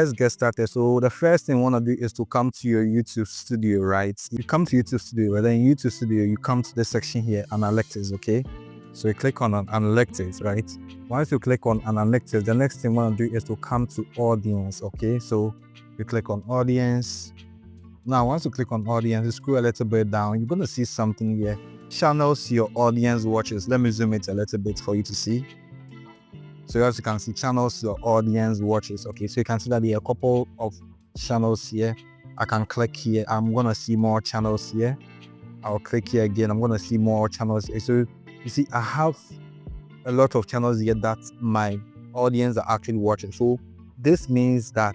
Let's get started. So the first thing you want to do is to come to your YouTube studio, right? You come to YouTube studio, and then in YouTube studio, you come to this section here, analytics, okay? So you click on analytics, right? Once you click on analytics, the next thing you want to do is to come to audience, okay? So you click on audience. Now, once you click on audience, you scroll a little bit down, you're going to see something here. Channels your audience watches. Let me zoom it a little bit for you to see. So as you can see, channels your audience watches. Okay, so you can see that there are a couple of channels here. I can click here. I'm going to see more channels here. I'll click here again. I'm going to see more channels here. So you see, I have a lot of channels here that my audience are actually watching. So this means that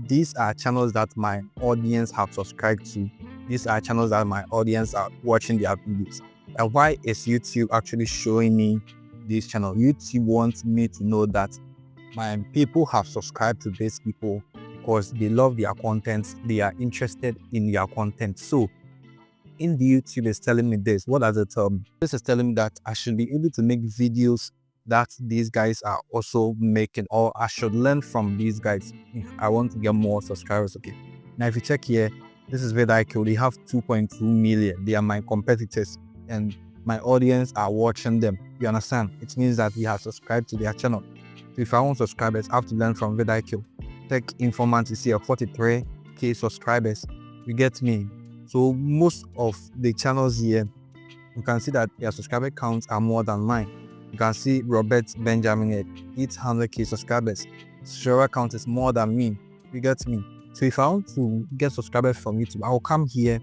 these are channels that my audience have subscribed to. These are channels that my audience are watching their videos. And why is YouTube actually showing me this channel? YouTube wants me to know that my people have subscribed to these people because they love their content. They are interested in their content. So in the YouTube is telling me this. What does it tell me? This is telling me that I should be able to make videos that these guys are also making, or I should learn from these guys if I want to get more subscribers. Okay, now if you check here, this is Vidicule. They have 2.2 million. They are my competitors and my audience are watching them. You understand? It means that we have subscribed to their channel. So if I want subscribers, I have to learn from Vidicule. Tech Informant is here, 43k subscribers. You get me? So most of the channels here, you can see that their subscriber counts are more than mine. You can see Robert Benjamin at 800k subscribers. Subscriber count is more than me. You get me? So if I want to get subscribers from YouTube, I'll come here,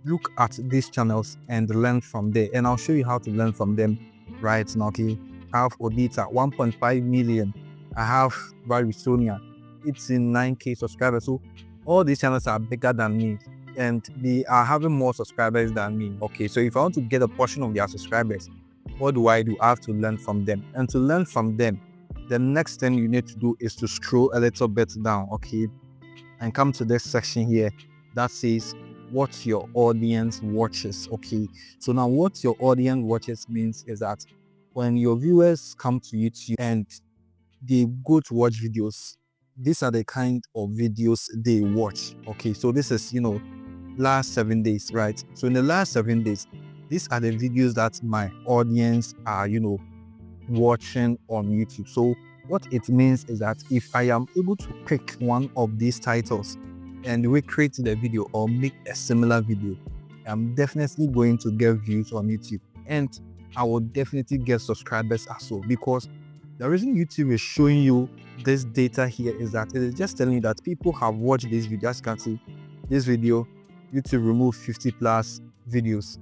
look at these channels and learn from there. And I'll show you how to learn from them right now. Okay, I have Odita, 1.5 million. I have Barisonia, it's in 9k subscribers. So all these channels are bigger than me and they are having more subscribers than me. Okay, so if I want to get a portion of their subscribers, what do? I have to learn from them. And to learn from them, the next thing you need to do is to scroll a little bit down, okay, and come to this section here that says what your audience watches. Okay, so now what your audience watches means is that when your viewers come to YouTube and they go to watch videos, these are the kind of videos they watch. Okay, so this is, last 7 days, right? So in the last 7 days, these are the videos that my audience are, watching on YouTube. So what it means is that if I am able to pick one of these titles and recreate the video or make a similar video, I'm definitely going to get views on YouTube and I will definitely get subscribers as well, because the reason YouTube is showing you this data here is that it is just telling you that people have watched this video. As you can see, this video, YouTube removed 50 plus videos.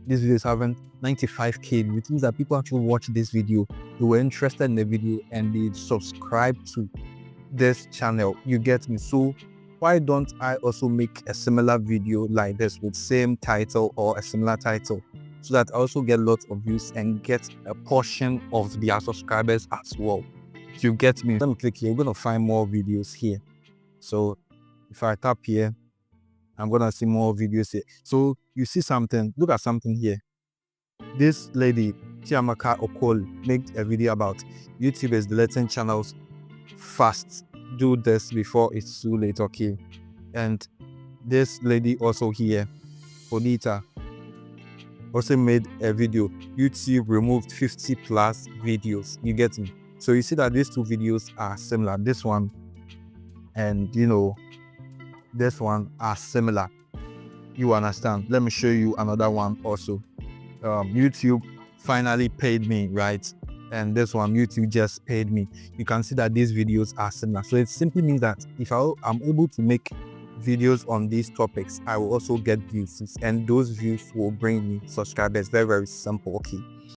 This video is having 95k, which means that people actually watched this video, they were interested in the video and they subscribed to this channel. You get me? So why don't I also make a similar video like this with same title or a similar title, so that I also get lots of views and get a portion of their subscribers as well? You get me? Let me click here. We're going to find more videos here. So if I tap here, I'm going to see more videos here. So you see something, look at something here. This lady, Chiamaka Okol, made a video about YouTube is deleting channels fast. Do this before it's too late, okay? And this lady also here, Bonita, also made a video. YouTube removed 50 plus videos. You get me? So you see that these two videos are similar. This one and this one are similar. You understand? Let me show you another one also. YouTube finally paid me, right? And this one, YouTube just paid me. You can see that these videos are similar. So it simply means that if I'm able to make videos on these topics, I will also get views, and those views will bring me subscribers. Very, very simple. Okay,